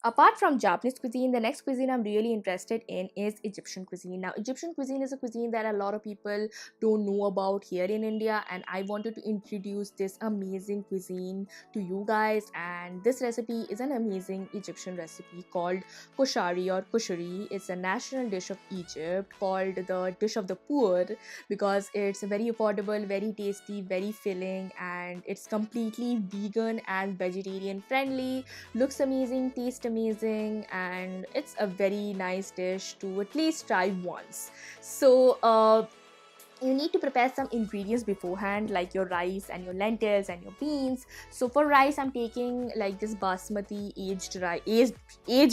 Apart from Japanese cuisine, the next cuisine I'm really interested in is Egyptian cuisine. Now, Egyptian cuisine is a cuisine that a lot of people don't know about here in India, and I wanted to introduce this amazing cuisine to you guys. And this recipe is an amazing Egyptian recipe called Koshari or Koshari. It's a national dish of Egypt, called the dish of the poor, because it's very affordable, very tasty, very filling, and it's completely vegan and vegetarian friendly, looks amazing, tastes amazing, and it's a very nice dish to at least try once. So you need to prepare some ingredients beforehand, like your rice and your lentils and your beans. So for rice, I'm taking like this basmati aged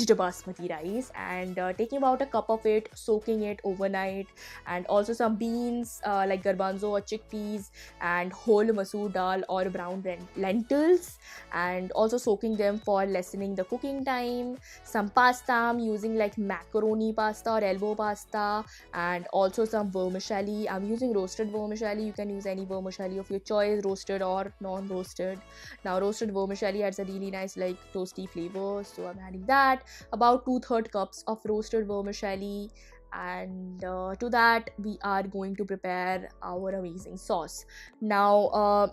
basmati rice, and taking about a cup of it, soaking it overnight. And also some beans, like garbanzo or chickpeas, and whole masoor dal or brown lentils, and also soaking them for lessening the cooking time. Some pasta, I'm using like macaroni pasta or elbow pasta, and also some vermicelli. I'm using roasted vermicelli. You can use any vermicelli of your choice, roasted or non-roasted. Now, roasted vermicelli adds a really nice like toasty flavor, so I'm adding that. About 2/3 cups of roasted vermicelli, and to that we are going to prepare our amazing sauce. Now,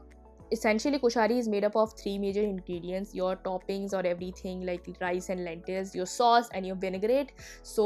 essentially koshari is made up of three major ingredients: your toppings or everything like rice and lentils, your sauce, and your vinaigrette. So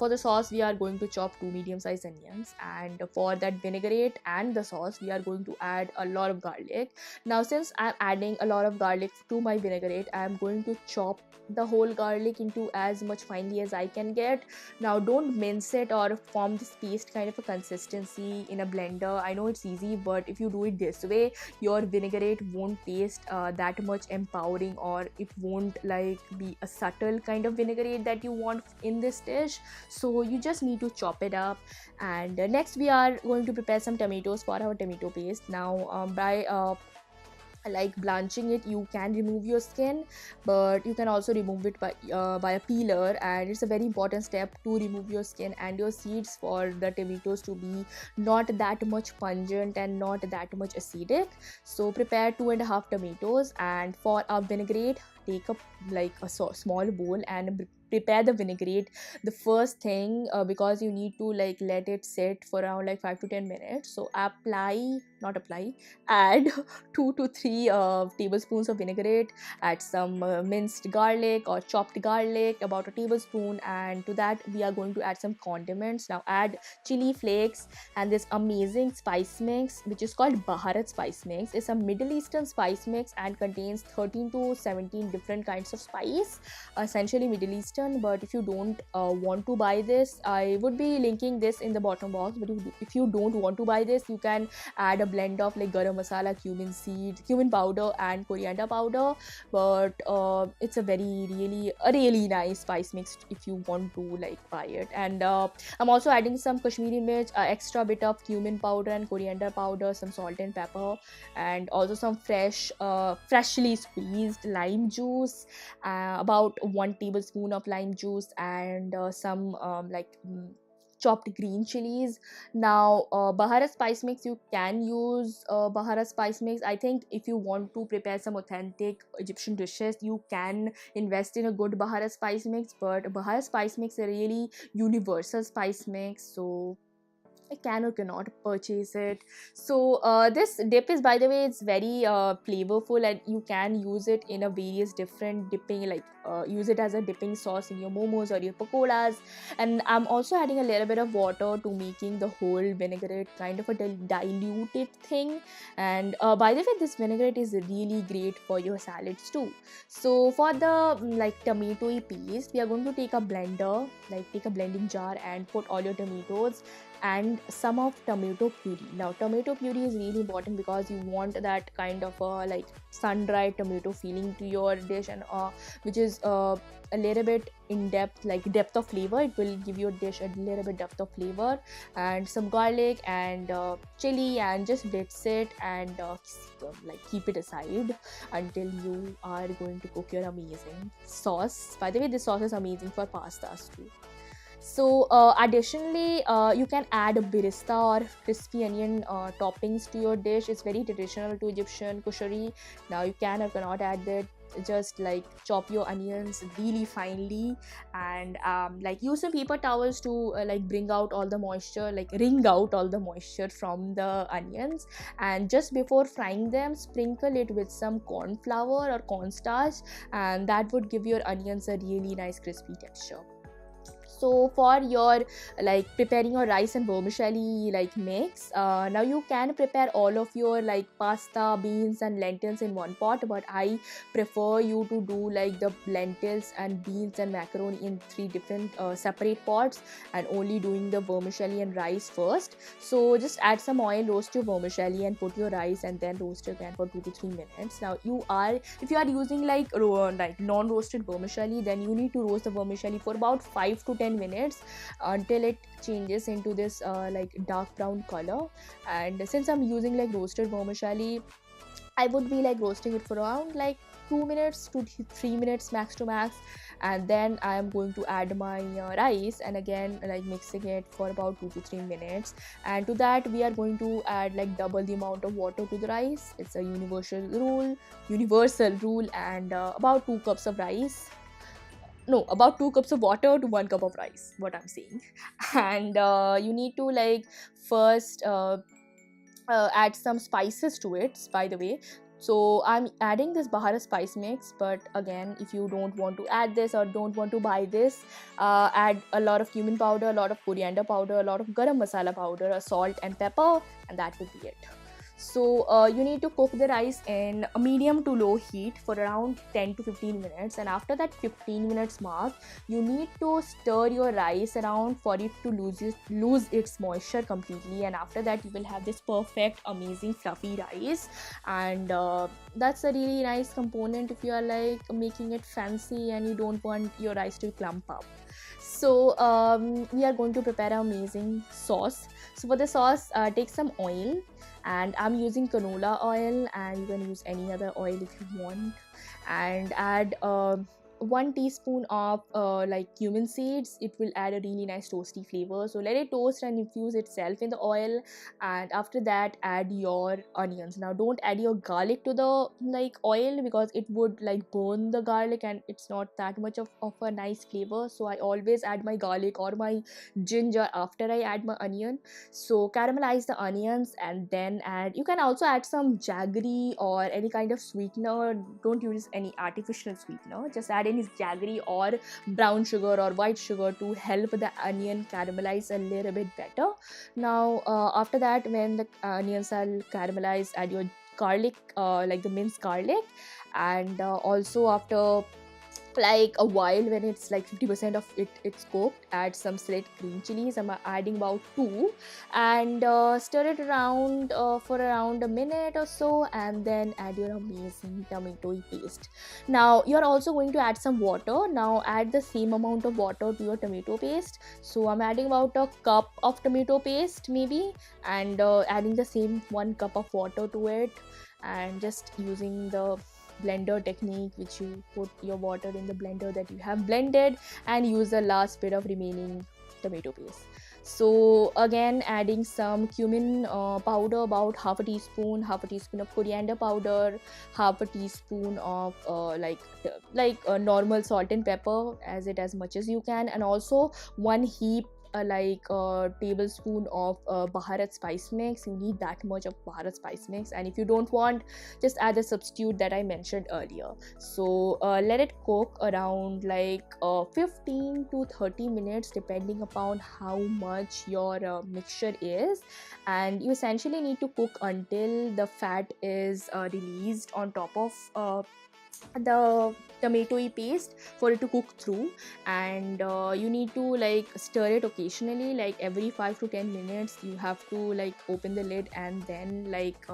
for the sauce, we are going to chop two medium-sized onions, and for that vinaigrette and the sauce, we are going to add a lot of garlic. Now, since I'm adding a lot of garlic to my vinaigrette, I'm going to chop the whole garlic into as much finely as I can get. Now, don't mince it or form this paste kind of a consistency in a blender. I know it's easy, but if you do it this way, your vinaigrette won't taste that much empowering, or it won't like be a subtle kind of vinaigrette that you want in this dish. So you just need to chop it up. And next we are going to prepare some tomatoes for our tomato paste. Now, by like blanching it, you can remove your skin, but you can also remove it by a peeler, and it's a very important step to remove your skin and your seeds for the tomatoes to be not that much pungent and not that much acidic. So prepare 2.5 tomatoes, and for a vinaigrette, take up like a small bowl and prepare the vinaigrette the first thing, because you need to like let it sit for around like 5 to 10 minutes. So add 2 to 3 tablespoons of vinaigrette, add some minced garlic or chopped garlic, about a tablespoon, and to that we are going to add some condiments. Now add chili flakes and this amazing spice mix which is called Baharat Spice mix. It's a Middle Eastern spice mix and contains 13 to 17 different kinds of spice, essentially Middle Eastern. But if you don't want to buy this, I would be linking this in the bottom box. But if you don't want to buy this, you can add a blend of like garam masala, cumin powder, and coriander powder. But it's a really nice spice mix if you want to like buy it. And I'm also adding some Kashmiri mirch, extra bit of cumin powder and coriander powder, some salt and pepper, and also some freshly squeezed lime juice, about 1 tablespoon of lime juice, and some chopped green chilies. Now, Baharat spice mix, you can use Baharat spice mix. I think if you want to prepare some authentic Egyptian dishes, you can invest in a good Baharat spice mix. But Baharat spice mix is a really universal spice mix, so I can or cannot purchase it. So this dip is, by the way, it's very flavorful, and you can use it in a various different dipping, like use it as a dipping sauce in your momos or your pakoras. And I'm also adding a little bit of water to making the whole vinaigrette kind of a diluted thing. And by the way, this vinaigrette is really great for your salads too. So for the like tomato paste, we are going to take a blender, like take a blending jar and put all your tomatoes and some of tomato puree. Now, tomato puree is really important because you want that kind of like sun-dried tomato feeling to your dish, and which is a little bit in depth, like depth of flavor. It will give your dish a little bit depth of flavor. And some garlic and chili, and just blitz it and like keep it aside until you are going to cook your amazing sauce. By the way, this sauce is amazing for pastas too. So additionally, you can add a birista or crispy onion toppings to your dish. It's very traditional to Egyptian koshari. Now you can or cannot add that. just like chop your onions really finely, and like use some paper towels to like bring out all the moisture, like wring out all the moisture from the onions. And just before frying them, sprinkle it with some corn flour or cornstarch, and that would give your onions a really nice crispy texture. So for your like preparing your rice and vermicelli like mix, now you can prepare all of your like pasta, beans and lentils in one pot, but I prefer you to do like the lentils and beans and macaroni in 3 different separate pots, and only doing the vermicelli and rice first. So just add some oil, roast your vermicelli and put your rice, and then roast it again for 2 to 3 minutes. Now if you are using like non-roasted vermicelli, then you need to roast the vermicelli for about 5 to 10 minutes until it changes into this like dark brown color. And since I'm using like roasted vermicelli, I would be like roasting it for around like 2 minutes to 3 minutes max to max, and then I am going to add my rice, and again like mixing it for about 2 to 3 minutes. And to that we are going to add like double the amount of water to the rice. It's a universal rule, and about 2 cups of rice, no, about 2 cups of water to 1 cup of rice, what I'm saying. And you need to like first add some spices to it, by the way. So I'm adding this Baharat Spice mix, but again, if you don't want to add this or don't want to buy this, add a lot of cumin powder, a lot of coriander powder, a lot of garam masala powder, salt and pepper, and that would be it. So you need to cook the rice in a medium to low heat for around 10 to 15 minutes, and after that 15 minutes mark, you need to stir your rice around for it to lose its moisture completely. And after that you will have this perfect, amazing, fluffy rice. And that's a really nice component if you are like making it fancy and you don't want your rice to clump up. So we are going to prepare an amazing sauce. So for the sauce, take some oil, and I'm using canola oil, and you can use any other oil if you want, and add 1 teaspoon of like cumin seeds. It will add a really nice toasty flavor. So let it toast and infuse itself in the oil, and after that add your onions. Now don't add your garlic to the like oil, because it would like burn the garlic and it's not that much of a nice flavor. So I always add my garlic or my ginger after I add my onion. So caramelize the onions and then you can also add some jaggery or any kind of sweetener. Don't use any artificial sweetener, just add any jaggery or brown sugar or white sugar to help the onion caramelize a little bit better. Now after that, when the onions are caramelized, add your garlic, like the minced garlic. And also after like a while, when it's like 50% of it's cooked, add some select green chilies. I'm adding about 2, and stir it around for around a minute or so, and then add your amazing tomato paste. Now you're also going to add some water. Now add the same amount of water to your tomato paste. So I'm adding about a cup of tomato paste maybe, and adding the same 1 cup of water to it, and just using the blender technique, which you put your water in the blender that you have blended and use the last bit of remaining tomato paste. So again, adding some cumin powder, about half a teaspoon of coriander powder, half a teaspoon of normal salt and pepper, as much as you can, and also 1 heap like a tablespoon of Baharat Spice mix. You need that much of Baharat Spice mix, and if you don't want, just add the substitute that I mentioned earlier. So let it cook around like 15 to 30 minutes depending upon how much your mixture is, and you essentially need to cook until the fat is released on top of the tomato paste for it to cook through. And you need to like stir it occasionally, like every 5 to 10 minutes you have to like open the lid and then like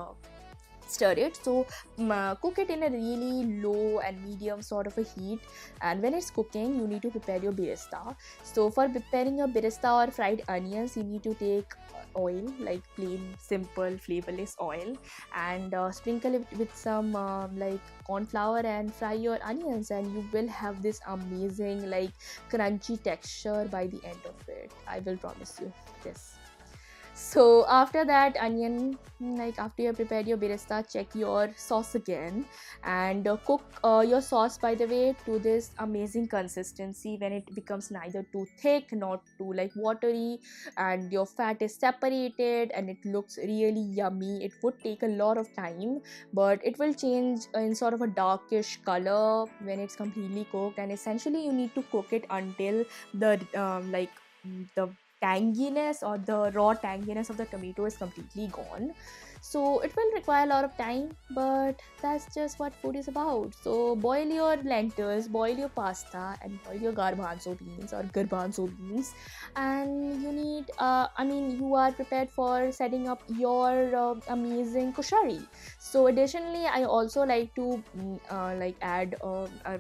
stir it. So cook it in a really low and medium sort of a heat, and when it's cooking you need to prepare your birista. So for preparing your birista or fried onions, you need to take oil, like plain simple flavorless oil, and sprinkle it with some like corn flour and fry your onions, and you will have this amazing like crunchy texture by the end of it. I will promise you this. So after that onion, like after you have prepared your birista, check your sauce again, and cook your sauce, by the way, to this amazing consistency when it becomes neither too thick, not too like watery, and your fat is separated and it looks really yummy. It would take a lot of time, but it will change in sort of a darkish color when it's completely cooked. And essentially you need to cook it until the the tanginess or the raw tanginess of the tomato is completely gone. So it will require a lot of time, but that's just what food is about. So boil your lentils, boil your pasta, and boil your garbanzo beans or garbanzo beans. And you need you are prepared for setting up your amazing koshari. So additionally, I also like to add a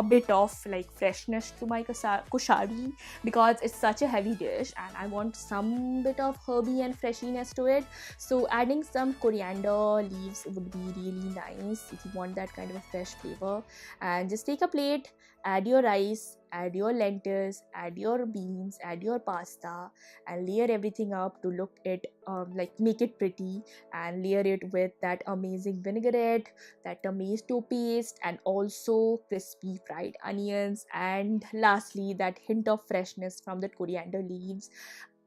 bit of like freshness to my koshari, because it's such a heavy dish and I want some bit of herby and freshiness to it. So adding some coriander leaves would be really nice if you want that kind of a fresh flavor. And just take a plate, add your rice, add your lentils, add your beans, add your pasta, and layer everything up to look it make it pretty, and layer it with that amazing vinaigrette, that tomato paste, and also crispy fried onions, and lastly that hint of freshness from the coriander leaves.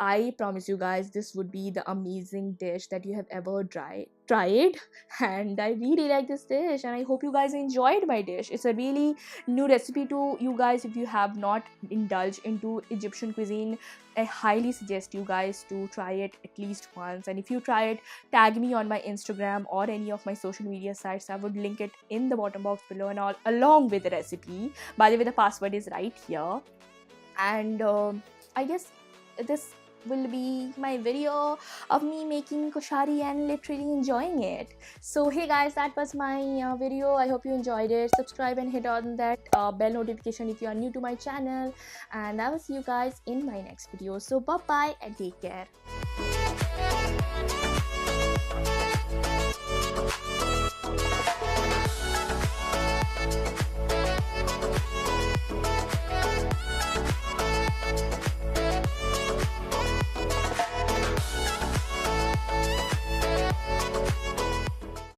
I promise you guys, this would be the amazing dish that you have ever tried. And I really like this dish, and I hope you guys enjoyed my dish. It's a really new recipe to you guys. If you have not indulged into Egyptian cuisine, I highly suggest you guys to try it at least once. And if you try it, tag me on my Instagram or any of my social media sites. I would link it in the bottom box below, and all along with the recipe. By the way, the password is right here. And I guess this will be my video of me making koshari and literally enjoying it. So hey guys, that was my video. I hope you enjoyed it. Subscribe and hit on that bell notification if you are new to my channel, and I will see you guys in my next video. So bye bye and take care.